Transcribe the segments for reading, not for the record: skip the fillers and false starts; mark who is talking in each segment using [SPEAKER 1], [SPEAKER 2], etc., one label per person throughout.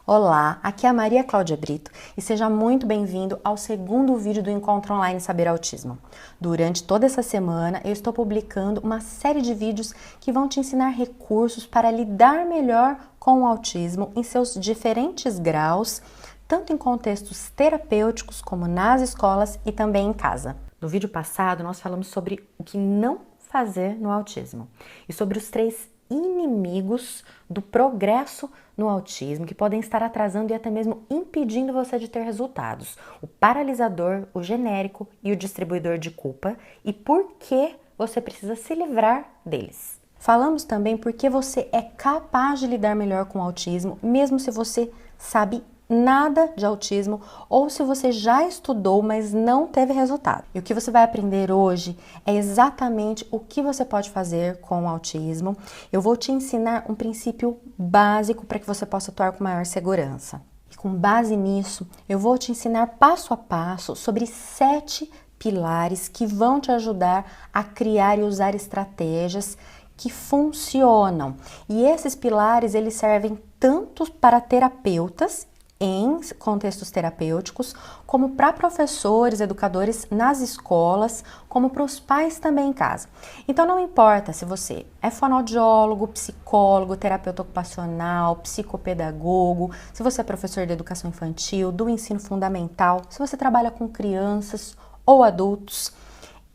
[SPEAKER 1] Olá, aqui é a Maria Cláudia Brito e seja muito bem-vindo ao segundo vídeo do Encontro Online Saber Autismo. Durante toda essa semana eu estou publicando uma série de vídeos que vão te ensinar recursos para lidar melhor com o autismo em seus diferentes graus, tanto em contextos terapêuticos como nas escolas e também em casa. No vídeo passado nós falamos sobre o que não fazer no autismo e sobre os 3 inimigos do progresso no autismo que podem estar atrasando e até mesmo impedindo você de ter resultados. O paralisador, o genérico e o distribuidor de culpa e por que você precisa se livrar deles. Falamos também por que você é capaz de lidar melhor com o autismo, mesmo se você sabe nada de autismo ou se você já estudou, mas não teve resultado. E o que você vai aprender hoje é exatamente o que você pode fazer com o autismo. Eu vou te ensinar um princípio básico para que você possa atuar com maior segurança. E com base nisso, eu vou te ensinar passo a passo sobre 7 pilares que vão te ajudar a criar e usar estratégias que funcionam. E esses pilares, eles servem tanto para terapeutas em contextos terapêuticos, como para professores, educadores nas escolas, como para os pais também em casa. Então não importa se você é fonoaudiólogo, psicólogo, terapeuta ocupacional, psicopedagogo, se você é professor de educação infantil, do ensino fundamental, se você trabalha com crianças ou adultos.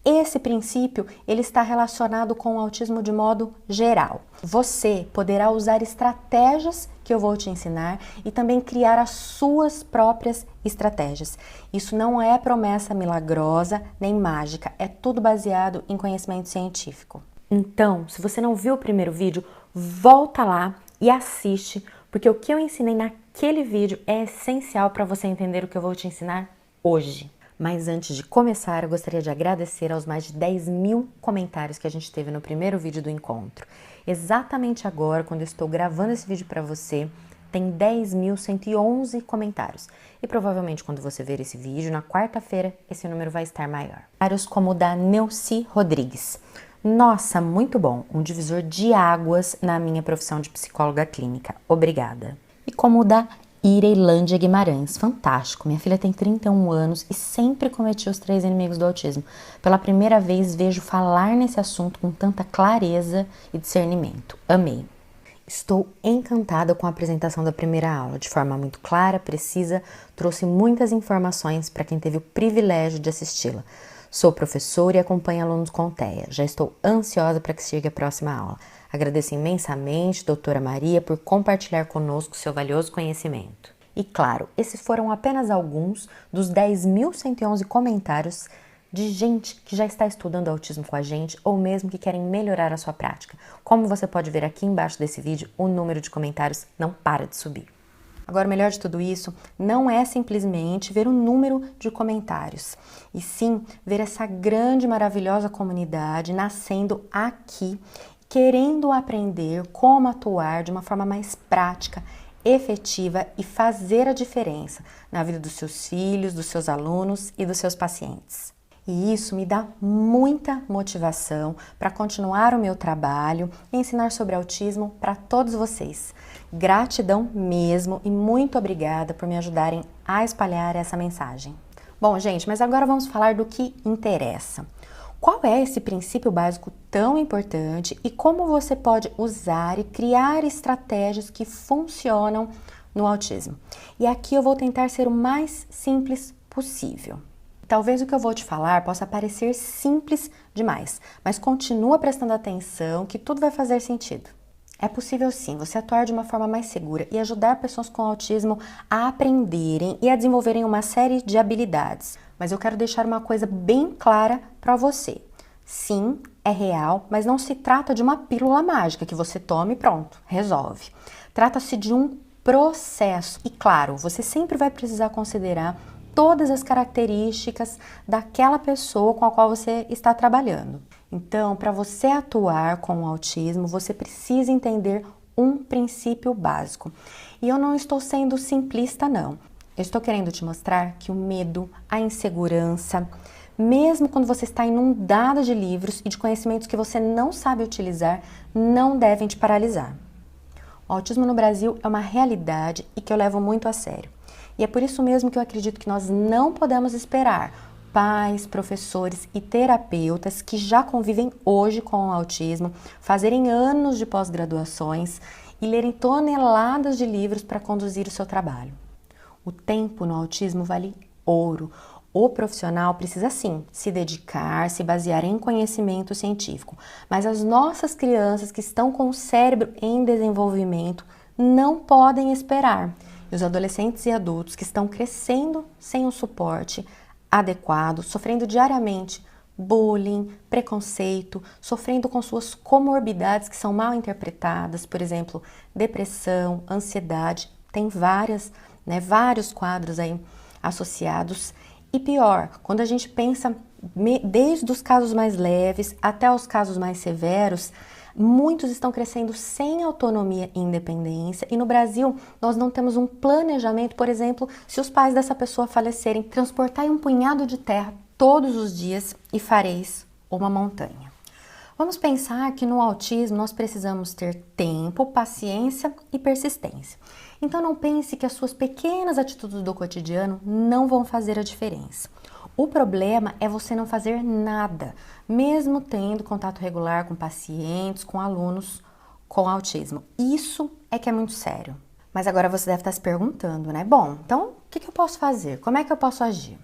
[SPEAKER 1] Esse princípio, ele está relacionado com o autismo de modo geral. Você poderá usar estratégias que eu vou te ensinar e também criar as suas próprias estratégias. Isso não é promessa milagrosa nem mágica, é tudo baseado em conhecimento científico. Então, se você não viu o primeiro vídeo, volta lá e assiste, porque o que eu ensinei naquele vídeo é essencial para você entender o que eu vou te ensinar hoje. Mas antes de começar, eu gostaria de agradecer aos mais de 10.000 comentários que a gente teve no primeiro vídeo do encontro. Exatamente agora, quando eu estou gravando esse vídeo para você, tem 10.111 comentários. E provavelmente quando você ver esse vídeo, na quarta-feira, esse número vai estar maior. Comentários como o da Neuci Rodrigues. Nossa, muito bom, um divisor de águas na minha profissão de psicóloga clínica. Obrigada. E como o da Ireilândia Guimarães, fantástico. Minha filha tem 31 anos e sempre cometi os 3 inimigos do autismo. Pela primeira vez vejo falar nesse assunto com tanta clareza e discernimento. Amei. Estou encantada com a apresentação da primeira aula, de forma muito clara, precisa, trouxe muitas informações para quem teve o privilégio de assisti-la. Sou professora e acompanho alunos com TEA. Já estou ansiosa para que chegue a próxima aula. Agradeço imensamente, doutora Maria, por compartilhar conosco seu valioso conhecimento. E claro, esses foram apenas alguns dos 10.111 comentários de gente que já está estudando autismo com a gente ou mesmo que querem melhorar a sua prática. Como você pode ver aqui embaixo desse vídeo, o número de comentários não para de subir. Agora, o melhor de tudo isso não é simplesmente ver o número de comentários, e sim ver essa grande, maravilhosa comunidade nascendo aqui, querendo aprender como atuar de uma forma mais prática, efetiva e fazer a diferença na vida dos seus filhos, dos seus alunos e dos seus pacientes. E isso me dá muita motivação para continuar o meu trabalho e ensinar sobre autismo para todos vocês. Gratidão mesmo e muito obrigada por me ajudarem a espalhar essa mensagem. Bom, gente, mas agora vamos falar do que interessa. Qual é esse princípio básico tão importante e como você pode usar e criar estratégias que funcionam no autismo? E aqui eu vou tentar ser o mais simples possível. Talvez o que eu vou te falar possa parecer simples demais, mas continua prestando atenção que tudo vai fazer sentido. É possível sim você atuar de uma forma mais segura e ajudar pessoas com autismo a aprenderem e a desenvolverem uma série de habilidades. Mas eu quero deixar uma coisa bem clara para você. Sim, é real, mas não se trata de uma pílula mágica que você tome e pronto, resolve. Trata-se de um processo e, claro, você sempre vai precisar considerar todas as características daquela pessoa com a qual você está trabalhando. Então, para você atuar com o autismo, você precisa entender um princípio básico. E eu não estou sendo simplista, não. Eu estou querendo te mostrar que o medo, a insegurança, mesmo quando você está inundado de livros e de conhecimentos que você não sabe utilizar, não devem te paralisar. O autismo no Brasil é uma realidade e que eu levo muito a sério. E é por isso mesmo que eu acredito que nós não podemos esperar pais, professores e terapeutas que já convivem hoje com o autismo, fazerem anos de pós-graduações e lerem toneladas de livros para conduzir o seu trabalho. O tempo no autismo vale ouro. O profissional precisa sim se dedicar, se basear em conhecimento científico, mas as nossas crianças que estão com o cérebro em desenvolvimento não podem esperar. E os adolescentes e adultos que estão crescendo sem o suporte adequado, sofrendo diariamente bullying, preconceito, sofrendo com suas comorbidades que são mal interpretadas, por exemplo, depressão, ansiedade, tem vários quadros aí associados. E pior, quando a gente pensa desde os casos mais leves até os casos mais severos, muitos estão crescendo sem autonomia e independência, e no Brasil nós não temos um planejamento, por exemplo, se os pais dessa pessoa falecerem, transportai um punhado de terra todos os dias e fareis uma montanha. Vamos pensar que no autismo nós precisamos ter tempo, paciência e persistência. Então não pense que as suas pequenas atitudes do cotidiano não vão fazer a diferença. O problema é você não fazer nada, mesmo tendo contato regular com pacientes, com alunos com autismo. Isso é que é muito sério. Mas agora você deve estar se perguntando, né? Bom, então o que eu posso fazer? Como é que eu posso agir?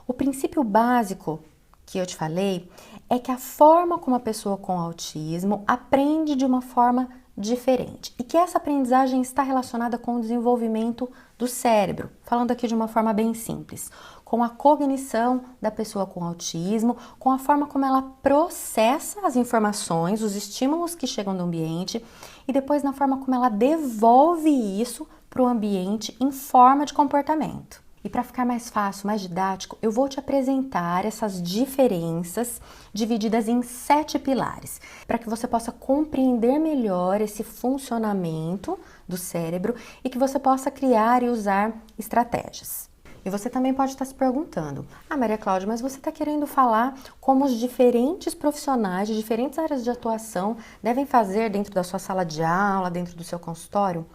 [SPEAKER 1] O princípio básico que eu te falei é que a forma como a pessoa com autismo aprende de uma forma diferente e que essa aprendizagem está relacionada com o desenvolvimento do cérebro, falando aqui de uma forma bem simples, com a cognição da pessoa com autismo, com a forma como ela processa as informações, os estímulos que chegam do ambiente e depois na forma como ela devolve isso para o ambiente em forma de comportamento. E para ficar mais fácil, mais didático, eu vou te apresentar essas diferenças divididas em 7 pilares, para que você possa compreender melhor esse funcionamento do cérebro e que você possa criar e usar estratégias. E você também pode estar se perguntando, Maria Cláudia, mas você está querendo falar como os diferentes profissionais de diferentes áreas de atuação devem fazer dentro da sua sala de aula, dentro do seu consultório?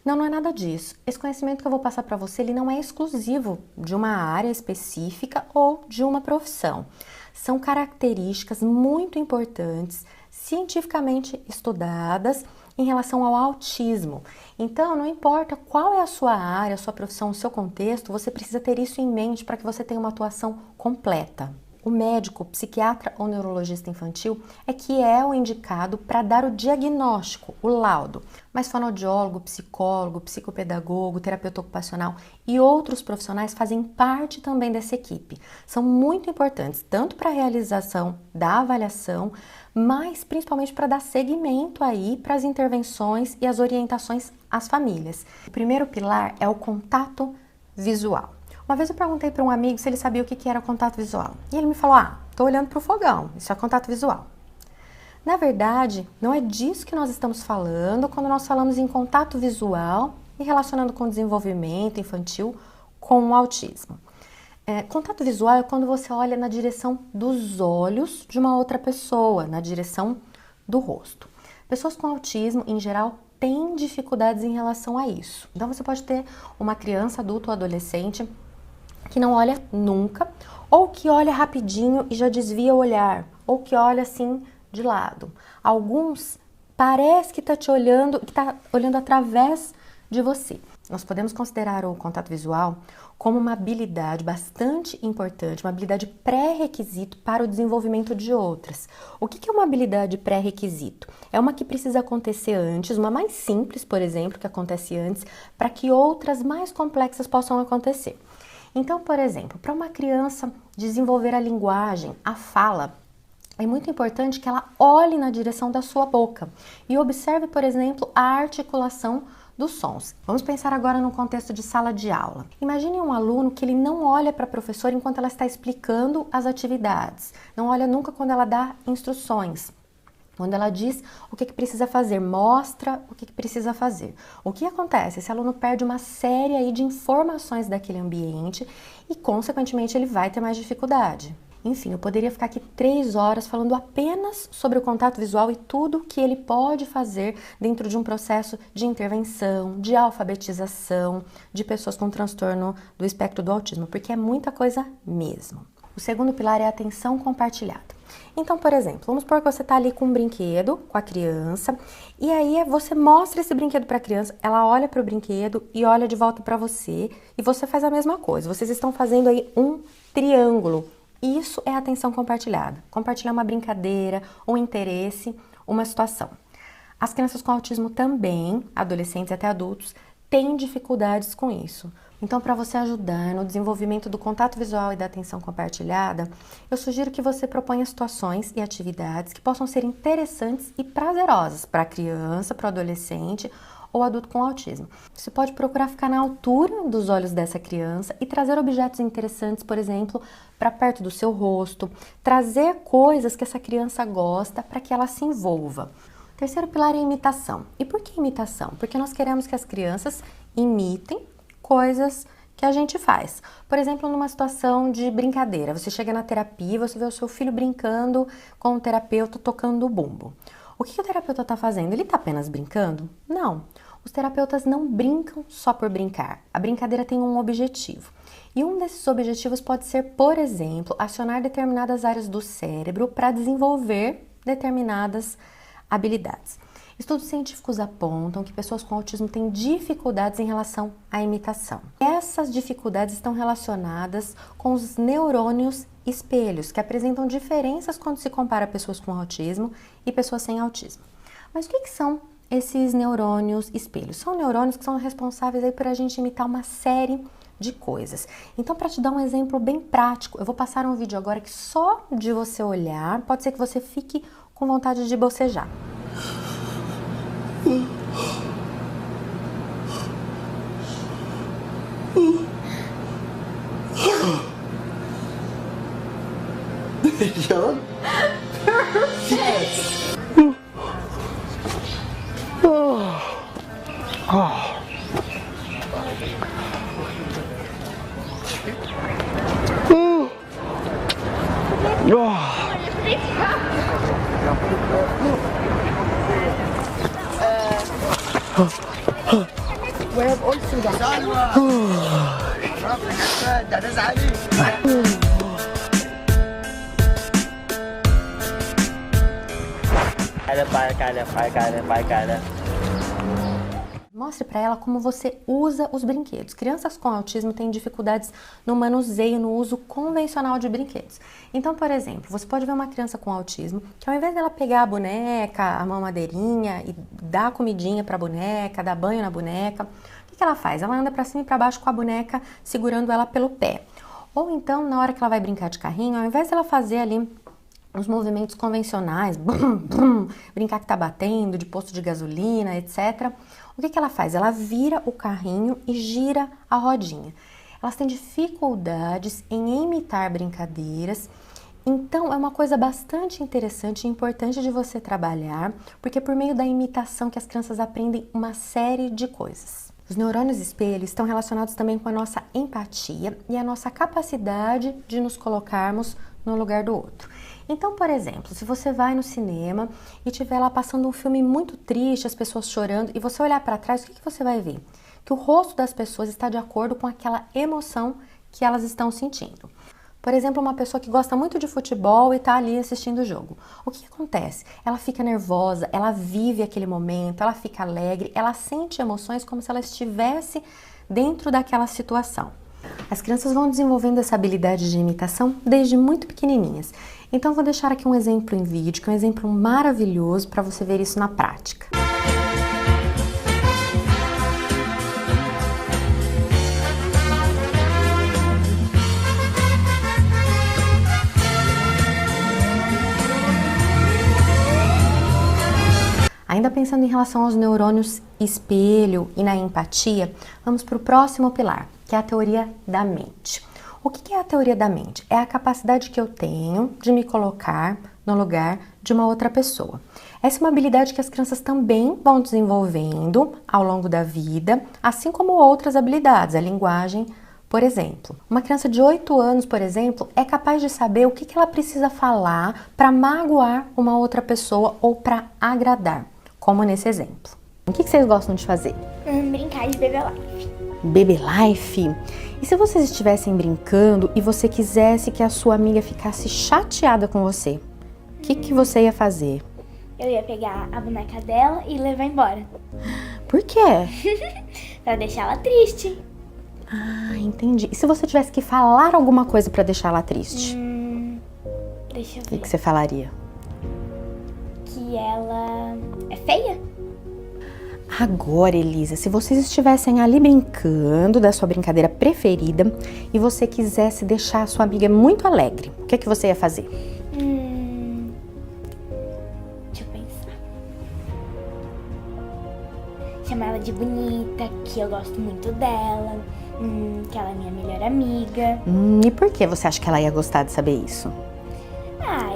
[SPEAKER 1] Não é nada disso. Esse conhecimento que eu vou passar para você, ele não é exclusivo de uma área específica ou de uma profissão. São características muito importantes, cientificamente estudadas em relação ao autismo. Então, não importa qual é a sua área, a sua profissão, o seu contexto, você precisa ter isso em mente para que você tenha uma atuação completa. O médico, psiquiatra ou neurologista infantil é que é o indicado para dar o diagnóstico, o laudo. Mas fonoaudiólogo, psicólogo, psicopedagogo, terapeuta ocupacional e outros profissionais fazem parte também dessa equipe. São muito importantes, tanto para a realização da avaliação, mas principalmente para dar seguimento aí para as intervenções e as orientações às famílias. O primeiro pilar é o contato visual. Uma vez eu perguntei para um amigo se ele sabia o que era contato visual. E ele me falou, estou olhando para o fogão, isso é contato visual. Na verdade, não é disso que nós estamos falando quando nós falamos em contato visual e relacionando com o desenvolvimento infantil com o autismo. Contato visual é quando você olha na direção dos olhos de uma outra pessoa, na direção do rosto. Pessoas com autismo, em geral, têm dificuldades em relação a isso. Então, você pode ter uma criança, adulto ou adolescente que não olha nunca, ou que olha rapidinho e já desvia o olhar, ou que olha assim de lado. Alguns parece que está te olhando, que está olhando através de você. Nós podemos considerar o contato visual como uma habilidade bastante importante, uma habilidade pré-requisito para o desenvolvimento de outras. O que é uma habilidade pré-requisito? É uma que precisa acontecer antes, uma mais simples, por exemplo, que acontece antes, para que outras mais complexas possam acontecer. Então, por exemplo, para uma criança desenvolver a linguagem, a fala, é muito importante que ela olhe na direção da sua boca e observe, por exemplo, a articulação dos sons. Vamos pensar agora no contexto de sala de aula. Imagine um aluno que ele não olha para a professora enquanto ela está explicando as atividades, não olha nunca quando ela dá instruções. Quando ela diz o que precisa fazer, mostra o que precisa fazer. O que acontece? Esse aluno perde uma série aí de informações daquele ambiente e, consequentemente, ele vai ter mais dificuldade. Enfim, eu poderia ficar aqui 3 horas falando apenas sobre o contato visual e tudo que ele pode fazer dentro de um processo de intervenção, de alfabetização de pessoas com transtorno do espectro do autismo, porque é muita coisa mesmo. O segundo pilar é a atenção compartilhada. Então, por exemplo, vamos supor que você está ali com um brinquedo com a criança e aí você mostra esse brinquedo para a criança, ela olha para o brinquedo e olha de volta para você e você faz a mesma coisa. Vocês estão fazendo aí um triângulo. Isso é atenção compartilhada. Compartilhar uma brincadeira, um interesse, uma situação. As crianças com autismo também, adolescentes até adultos, têm dificuldades com isso. Então, para você ajudar no desenvolvimento do contato visual e da atenção compartilhada, eu sugiro que você proponha situações e atividades que possam ser interessantes e prazerosas para a criança, para o adolescente ou adulto com autismo. Você pode procurar ficar na altura dos olhos dessa criança e trazer objetos interessantes, por exemplo, para perto do seu rosto, trazer coisas que essa criança gosta para que ela se envolva. O terceiro pilar é a imitação. E por que imitação? Porque nós queremos que as crianças imitem coisas que a gente faz. Por exemplo, numa situação de brincadeira, você chega na terapia e você vê o seu filho brincando com o terapeuta tocando o bumbo. O que o terapeuta está fazendo? Ele está apenas brincando? Não. Os terapeutas não brincam só por brincar. A brincadeira tem um objetivo. E um desses objetivos pode ser, por exemplo, acionar determinadas áreas do cérebro para desenvolver determinadas habilidades. Estudos científicos apontam que pessoas com autismo têm dificuldades em relação à imitação. Essas dificuldades estão relacionadas com os neurônios espelhos, que apresentam diferenças quando se compara pessoas com autismo e pessoas sem autismo. Mas o que são esses neurônios espelhos? São neurônios que são responsáveis aí por a gente imitar uma série de coisas. Então, para te dar um exemplo bem prático, eu vou passar um vídeo agora que só de você olhar, pode ser que você fique com vontade de bocejar.
[SPEAKER 2] John? Yes.
[SPEAKER 3] ويا بقول سوداء
[SPEAKER 2] ده تزعلي
[SPEAKER 1] Mostre para ela como você usa os brinquedos. Crianças com autismo têm dificuldades no manuseio, no uso convencional de brinquedos. Então, por exemplo, você pode ver uma criança com autismo que ao invés dela pegar a boneca, a mamadeirinha e dar comidinha para a boneca, dar banho na boneca, o que ela faz? Ela anda para cima e para baixo com a boneca, segurando ela pelo pé. Ou então, na hora que ela vai brincar de carrinho, ao invés dela fazer ali os movimentos convencionais, brum, brum, brincar que tá batendo, de posto de gasolina, etc. O que ela faz? Ela vira o carrinho e gira a rodinha. Elas têm dificuldades em imitar brincadeiras, então é uma coisa bastante interessante e importante de você trabalhar, porque é por meio da imitação que as crianças aprendem uma série de coisas. Os neurônios espelho estão relacionados também com a nossa empatia e a nossa capacidade de nos colocarmos no lugar do outro. Então, por exemplo, se você vai no cinema e estiver lá passando um filme muito triste, as pessoas chorando, e você olhar para trás, o que você vai ver? Que o rosto das pessoas está de acordo com aquela emoção que elas estão sentindo. Por exemplo, uma pessoa que gosta muito de futebol e está ali assistindo o jogo. O que acontece? Ela fica nervosa, ela vive aquele momento, ela fica alegre, ela sente emoções como se ela estivesse dentro daquela situação. As crianças vão desenvolvendo essa habilidade de imitação desde muito pequenininhas. Então, vou deixar aqui um exemplo em vídeo, que é um exemplo maravilhoso para você ver isso na prática. Ainda pensando em relação aos neurônios espelho e na empatia, vamos para o próximo pilar, que é a teoria da mente. O que é a teoria da mente? É a capacidade que eu tenho de me colocar no lugar de uma outra pessoa. Essa é uma habilidade que as crianças também vão desenvolvendo ao longo da vida, assim como outras habilidades, a linguagem, Por exemplo, uma criança de 8 anos, por exemplo, é capaz de saber o que ela precisa falar para magoar uma outra pessoa ou para agradar, como nesse exemplo. O que vocês gostam de fazer?
[SPEAKER 2] Brincar de Baby Life.
[SPEAKER 1] Baby Life? E se vocês estivessem brincando e você quisesse que a sua amiga ficasse chateada com você, o que você ia fazer?
[SPEAKER 2] Eu ia pegar a boneca dela e levar embora.
[SPEAKER 1] Por quê?
[SPEAKER 2] Pra deixar ela triste.
[SPEAKER 1] Ah, entendi. E se você tivesse que falar alguma coisa pra deixar ela triste?
[SPEAKER 2] Deixa eu
[SPEAKER 1] O
[SPEAKER 2] ver.
[SPEAKER 1] que você falaria?
[SPEAKER 2] Que ela é feia?
[SPEAKER 1] Agora, Elisa, se vocês estivessem ali brincando da sua brincadeira preferida e você quisesse deixar a sua amiga muito alegre, o que você ia fazer?
[SPEAKER 2] Deixa eu pensar. Chamar ela de bonita, que eu gosto muito dela, que ela é minha melhor amiga.
[SPEAKER 1] E por que você acha que ela ia gostar de saber isso?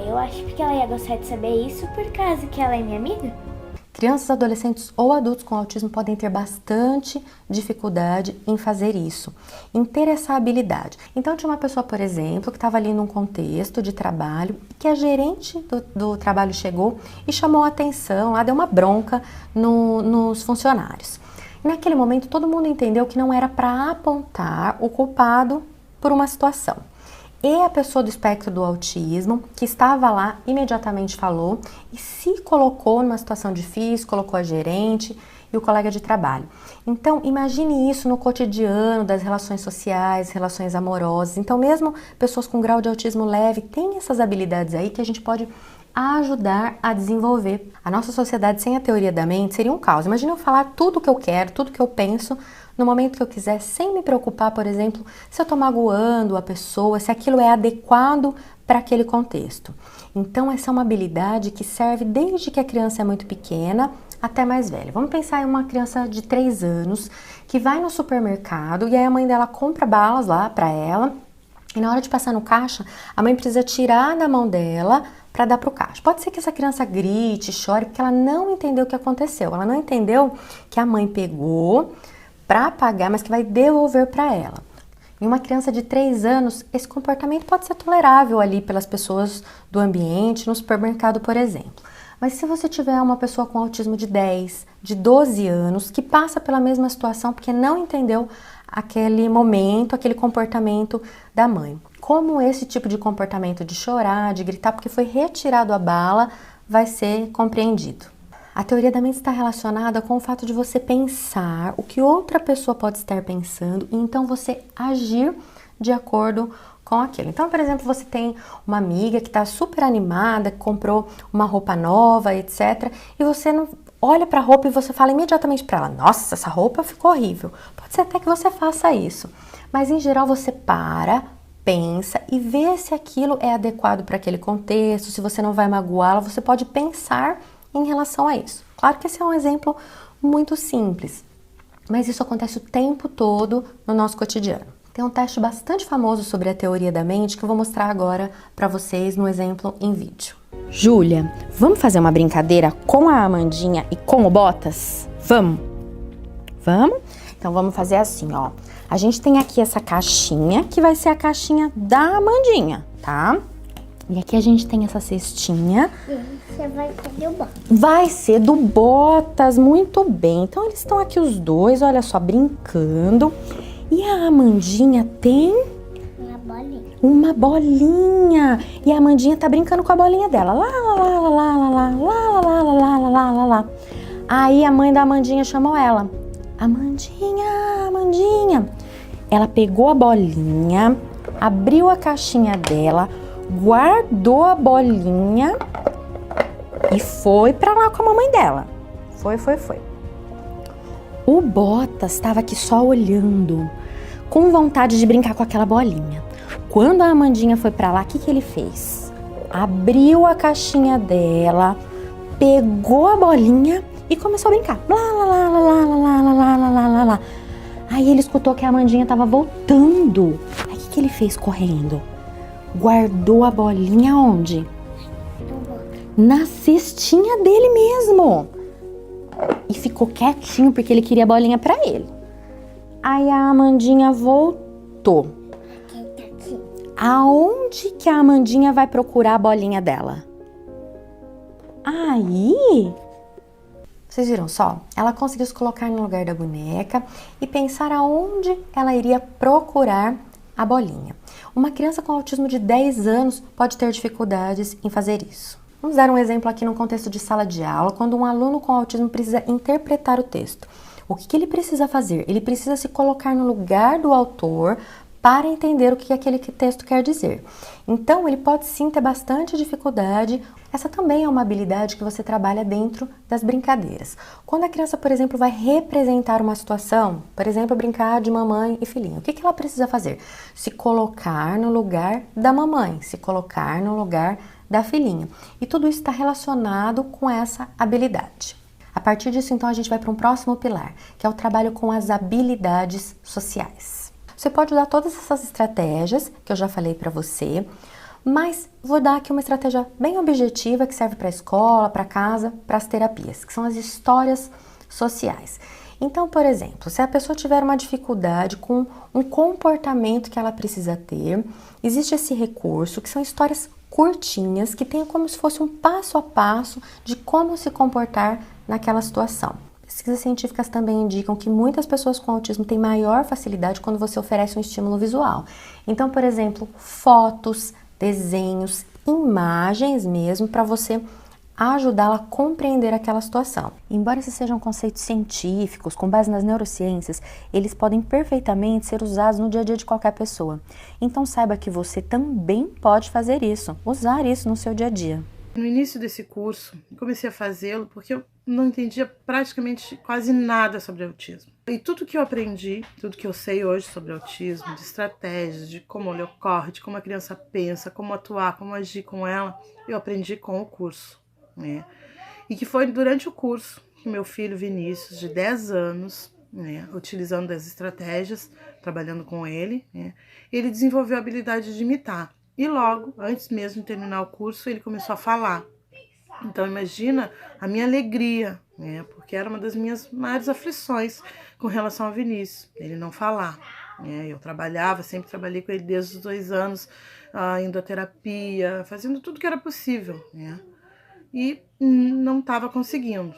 [SPEAKER 2] Eu acho que ela ia gostar de saber isso por causa que ela é minha amiga.
[SPEAKER 1] Crianças, adolescentes ou adultos com autismo podem ter bastante dificuldade em fazer isso, em ter essa habilidade. Então, tinha uma pessoa, por exemplo, que estava ali num contexto de trabalho, que a gerente do trabalho chegou e chamou a atenção, deu uma bronca nos funcionários. E naquele momento, todo mundo entendeu que não era para apontar o culpado por uma situação. E a pessoa do espectro do autismo, que estava lá, imediatamente falou e se colocou numa situação difícil, colocou a gerente e o colega de trabalho. Então, imagine isso no cotidiano das relações sociais, relações amorosas. Então, mesmo pessoas com grau de autismo leve têm essas habilidades aí que a gente pode ajudar a desenvolver. A nossa sociedade sem a teoria da mente seria um caos. Imagina eu falar tudo o que eu quero, tudo que eu penso, no momento que eu quiser, sem me preocupar, por exemplo, se eu estou magoando a pessoa, se aquilo é adequado para aquele contexto. Então, essa é uma habilidade que serve desde que a criança é muito pequena até mais velha. Vamos pensar em uma criança de 3 anos que vai no supermercado e aí a mãe dela compra balas lá para ela e na hora de passar no caixa, a mãe precisa tirar da mão dela para dar para o caixa. Pode ser que essa criança grite, chore, porque ela não entendeu o que aconteceu. Ela não entendeu que a mãe pegou para pagar, mas que vai devolver para ela. Em uma criança de 3 anos, esse comportamento pode ser tolerável ali pelas pessoas do ambiente, no supermercado, por exemplo. Mas se você tiver uma pessoa com autismo de 10, de 12 anos, que passa pela mesma situação porque não entendeu aquele momento, aquele comportamento da mãe. Como esse tipo de comportamento de chorar, de gritar, porque foi retirado a bala, vai ser compreendido. A teoria da mente está relacionada com o fato de você pensar o que outra pessoa pode estar pensando e então você agir de acordo com aquilo. Então, por exemplo, você tem uma amiga que está super animada, que comprou uma roupa nova, etc. E você não olha para a roupa e você fala imediatamente para ela, nossa, essa roupa ficou horrível. Pode ser até que você faça isso. Mas, em geral, você pensa e vê se aquilo é adequado para aquele contexto, se você não vai magoá-la, você pode pensar em relação a isso. Claro que esse é um exemplo muito simples, mas isso acontece o tempo todo no nosso cotidiano. Tem um teste bastante famoso sobre a teoria da mente que eu vou mostrar agora para vocês no exemplo em vídeo. Júlia, vamos fazer uma brincadeira com a Amandinha e com o Botas? Vamos? Vamos? Então vamos fazer assim, ó. A gente tem aqui essa caixinha que vai ser a caixinha da Amandinha, tá? E aqui a gente tem essa cestinha.
[SPEAKER 2] Você vai ser do Botas.
[SPEAKER 1] Vai ser do Botas, muito bem. Então eles estão aqui os dois, olha só, brincando. E a Amandinha tem
[SPEAKER 2] Uma bolinha.
[SPEAKER 1] uma bolinha. E a Amandinha tá brincando com a bolinha dela. Lá, lá, lá, lá, lá, lá, lá, lá, lá, lá, lá, lá, lá. Aí a mãe da Amandinha chamou ela. Amandinha, Amandinha. Ela pegou a bolinha, abriu a caixinha dela, guardou a bolinha e foi pra lá com a mamãe dela. Foi. O Botas estava aqui só olhando, com vontade de brincar com aquela bolinha. Quando a Amandinha foi pra lá, o que ele fez? Abriu a caixinha dela, pegou a bolinha e começou a brincar. Lá, lá, lá, lá, lá, lá, lá, lá, lá, lá, lá. Aí ele escutou que a Amandinha estava voltando. Aí o que ele fez correndo? Guardou a bolinha onde? Na cestinha dele mesmo. E ficou quietinho porque ele queria a bolinha pra ele. Aí a Amandinha voltou Tô. Aonde que a Amandinha vai procurar a bolinha dela? Aí... Vocês viram só? Ela conseguiu se colocar no lugar da boneca e pensar aonde ela iria procurar a bolinha. Uma criança com autismo de 10 anos pode ter dificuldades em fazer isso. Vamos dar um exemplo aqui no contexto de sala de aula, quando um aluno com autismo precisa interpretar o texto. O que ele precisa fazer? Ele precisa se colocar no lugar do autor para entender o que aquele texto quer dizer. Então, ele pode sim ter bastante dificuldade. Essa também é uma habilidade que você trabalha dentro das brincadeiras. Quando a criança, por exemplo, vai representar uma situação, por exemplo, brincar de mamãe e filhinho, o que ela precisa fazer? Se colocar no lugar da mamãe, se colocar no lugar da filhinha. E tudo isso está relacionado com essa habilidade. A partir disso, então, a gente vai para um próximo pilar, que é o trabalho com as habilidades sociais. Você pode usar todas essas estratégias que eu já falei para você, mas vou dar aqui uma estratégia bem objetiva que serve para a escola, para casa, para as terapias, que são as histórias sociais. Então, por exemplo, se a pessoa tiver uma dificuldade com um comportamento que ela precisa ter, existe esse recurso, que são histórias curtinhas, que tem como se fosse um passo a passo de como se comportar naquela situação. Pesquisas científicas também indicam que muitas pessoas com autismo têm maior facilidade quando você oferece um estímulo visual. Então, por exemplo, fotos, desenhos, imagens mesmo, para você ajudá-la a compreender aquela situação. Embora esses sejam conceitos científicos, com base nas neurociências, eles podem perfeitamente ser usados no dia a dia de qualquer pessoa. Então saiba que você também pode fazer isso, usar isso no seu dia a dia.
[SPEAKER 3] No início desse curso, comecei a fazê-lo porque eu não entendia praticamente quase nada sobre autismo. E tudo que eu aprendi, tudo que eu sei hoje sobre autismo, de estratégias, de como ele ocorre, de como a criança pensa, como atuar, como agir com ela, eu aprendi com o curso, né? E que foi durante o curso que meu filho Vinícius, de 10 anos, né, utilizando as estratégias, trabalhando com ele, né, ele desenvolveu a habilidade de imitar. E logo, antes mesmo de terminar o curso, ele começou a falar. Então imagina a minha alegria, né? Porque era uma das minhas maiores aflições com relação ao Vinícius, ele não falar. Né? Eu sempre trabalhei com ele desde os 2 anos, indo à terapia, fazendo tudo que era possível. Né? E não estava conseguindo.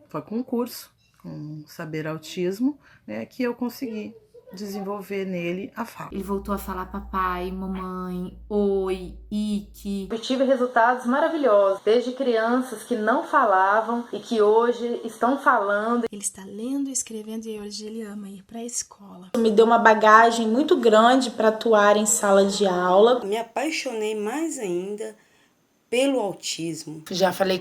[SPEAKER 3] Foi com o curso, com Saber Autismo, né, que eu consegui desenvolver nele a fala.
[SPEAKER 4] Ele voltou a falar papai, mamãe, oi, ike.
[SPEAKER 5] Eu tive resultados maravilhosos, desde crianças que não falavam e que hoje estão falando.
[SPEAKER 6] Ele está lendo e escrevendo e hoje ele ama ir para a escola.
[SPEAKER 7] Me deu uma bagagem muito grande para atuar em sala de aula.
[SPEAKER 8] Me apaixonei mais ainda pelo autismo.
[SPEAKER 4] Já falei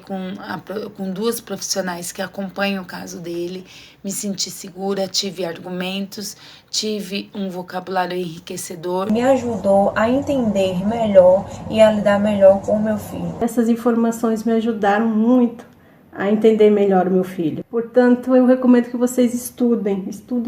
[SPEAKER 4] com 2 profissionais que acompanham o caso dele, me senti segura, tive argumentos, tive um vocabulário enriquecedor.
[SPEAKER 9] Me ajudou a entender melhor e a lidar melhor com o meu filho.
[SPEAKER 10] Essas informações me ajudaram muito a entender melhor o meu filho. Portanto, eu recomendo que vocês estudem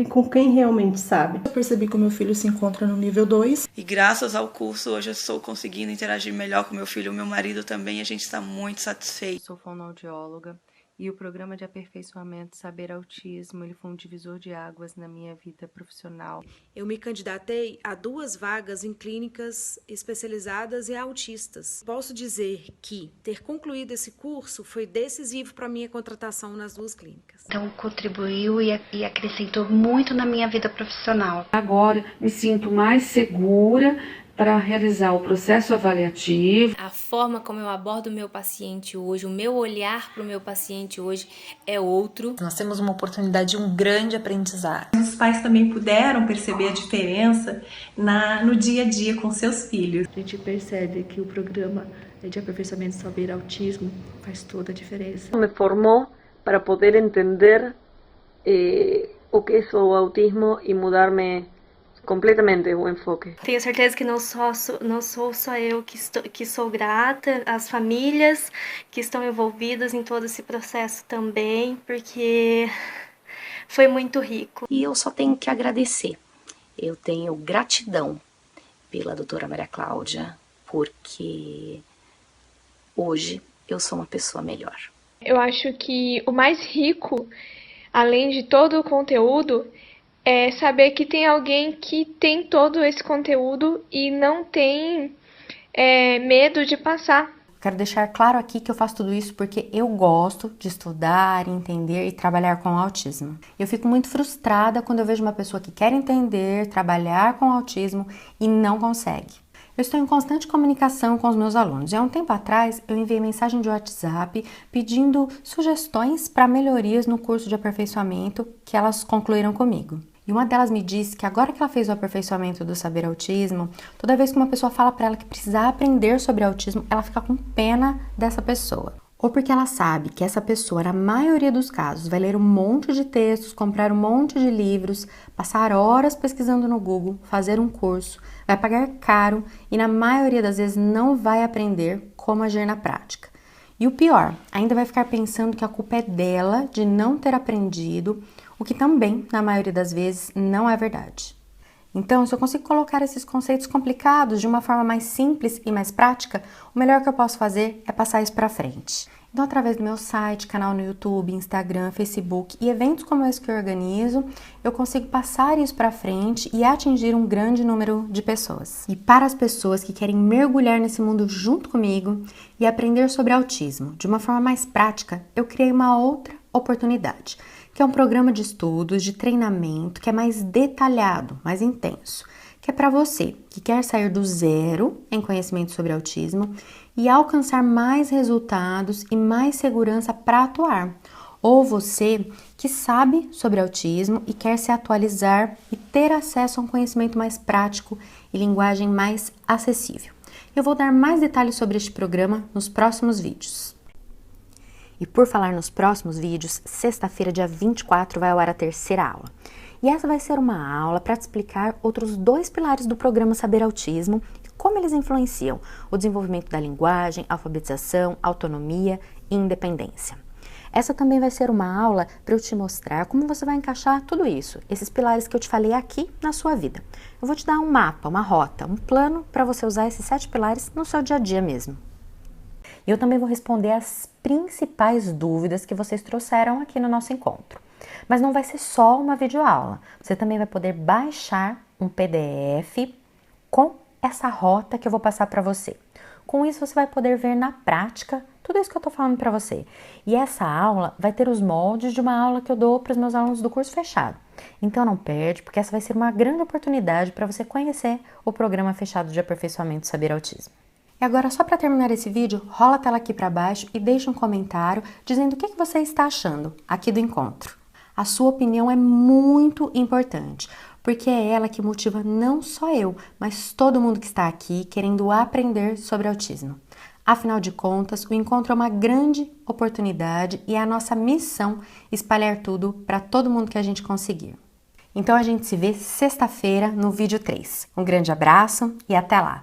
[SPEAKER 10] com quem realmente sabe.
[SPEAKER 11] Eu percebi que o meu filho se encontra no nível 2.
[SPEAKER 12] E graças ao curso, hoje eu estou conseguindo interagir melhor com meu filho, o meu marido também, a gente está muito satisfeito.
[SPEAKER 13] Sou fonoaudióloga e o programa de aperfeiçoamento Saber Autismo, ele foi um divisor de águas na minha vida profissional.
[SPEAKER 14] Eu me candidatei a 2 vagas em clínicas especializadas em autistas. Posso dizer que ter concluído esse curso foi decisivo para a minha contratação nas 2 clínicas.
[SPEAKER 15] Então contribuiu e acrescentou muito na minha vida profissional.
[SPEAKER 16] Agora me sinto mais segura para realizar o processo avaliativo.
[SPEAKER 17] A forma como eu abordo o meu paciente hoje, o meu olhar para o meu paciente hoje é outro.
[SPEAKER 18] Nós temos uma oportunidade de um grande aprendizado.
[SPEAKER 19] Os pais também puderam perceber a diferença no dia a dia com seus filhos.
[SPEAKER 20] A gente percebe que o programa de aperfeiçoamento Saber Autismo faz toda a diferença.
[SPEAKER 2] Me formou para poder entender o que é o autismo e mudar-me completamente o enfoque.
[SPEAKER 1] Tenho certeza que não sou só eu que sou grata às famílias que estão envolvidas em todo esse processo também, porque foi muito rico.
[SPEAKER 3] E eu só tenho que agradecer. Eu tenho gratidão pela doutora Maria Cláudia, porque hoje eu sou uma pessoa melhor.
[SPEAKER 10] Eu acho que o mais rico, além de todo o conteúdo,
[SPEAKER 21] é saber que tem alguém que tem todo esse conteúdo e não tem medo de passar.
[SPEAKER 1] Quero deixar claro aqui que eu faço tudo isso porque eu gosto de estudar, entender e trabalhar com autismo. Eu fico muito frustrada quando eu vejo uma pessoa que quer entender, trabalhar com autismo e não consegue. Eu estou em constante comunicação com os meus alunos e há um tempo atrás eu enviei mensagem de WhatsApp pedindo sugestões para melhorias no curso de aperfeiçoamento que elas concluíram comigo. E uma delas me disse que agora que ela fez o aperfeiçoamento do Saber Autismo, toda vez que uma pessoa fala para ela que precisa aprender sobre autismo, ela fica com pena dessa pessoa. Ou porque ela sabe que essa pessoa, na maioria dos casos, vai ler um monte de textos, comprar um monte de livros, passar horas pesquisando no Google, fazer um curso, vai pagar caro e na maioria das vezes não vai aprender como agir na prática. E o pior, ainda vai ficar pensando que a culpa é dela de não ter aprendido, o que também, na maioria das vezes, não é verdade. Então, se eu consigo colocar esses conceitos complicados de uma forma mais simples e mais prática, o melhor que eu posso fazer é passar isso para frente. Então, através do meu site, canal no YouTube, Instagram, Facebook e eventos como esse que eu organizo, eu consigo passar isso para frente e atingir um grande número de pessoas. E para as pessoas que querem mergulhar nesse mundo junto comigo e aprender sobre autismo de uma forma mais prática, eu criei uma outra oportunidade, que é um programa de estudos, de treinamento, que é mais detalhado, mais intenso, que é para você que quer sair do zero em conhecimento sobre autismo e alcançar mais resultados e mais segurança para atuar. Ou você que sabe sobre autismo e quer se atualizar e ter acesso a um conhecimento mais prático e linguagem mais acessível. Eu vou dar mais detalhes sobre este programa nos próximos vídeos. E por falar nos próximos vídeos, sexta-feira, dia 24, vai ao ar a terceira aula. E essa vai ser uma aula para te explicar outros 2 pilares do programa Saber Autismo e como eles influenciam o desenvolvimento da linguagem, alfabetização, autonomia e independência. Essa também vai ser uma aula para eu te mostrar como você vai encaixar tudo isso, esses pilares que eu te falei aqui na sua vida. Eu vou te dar um mapa, uma rota, um plano para você usar esses 7 pilares no seu dia a dia mesmo. E eu também vou responder as principais dúvidas que vocês trouxeram aqui no nosso encontro. Mas não vai ser só uma videoaula. Você também vai poder baixar um PDF com essa rota que eu vou passar para você. Com isso, você vai poder ver na prática tudo isso que eu estou falando para você. E essa aula vai ter os moldes de uma aula que eu dou para os meus alunos do curso fechado. Então não perde, porque essa vai ser uma grande oportunidade para você conhecer o programa fechado de aperfeiçoamento Saber Autismo. E agora, só para terminar esse vídeo, rola a tela aqui para baixo e deixa um comentário dizendo o que você está achando aqui do encontro. A sua opinião é muito importante, porque é ela que motiva não só eu, mas todo mundo que está aqui querendo aprender sobre autismo. Afinal de contas, o encontro é uma grande oportunidade e é a nossa missão espalhar tudo para todo mundo que a gente conseguir. Então a gente se vê sexta-feira no vídeo 3. Um grande abraço e até lá!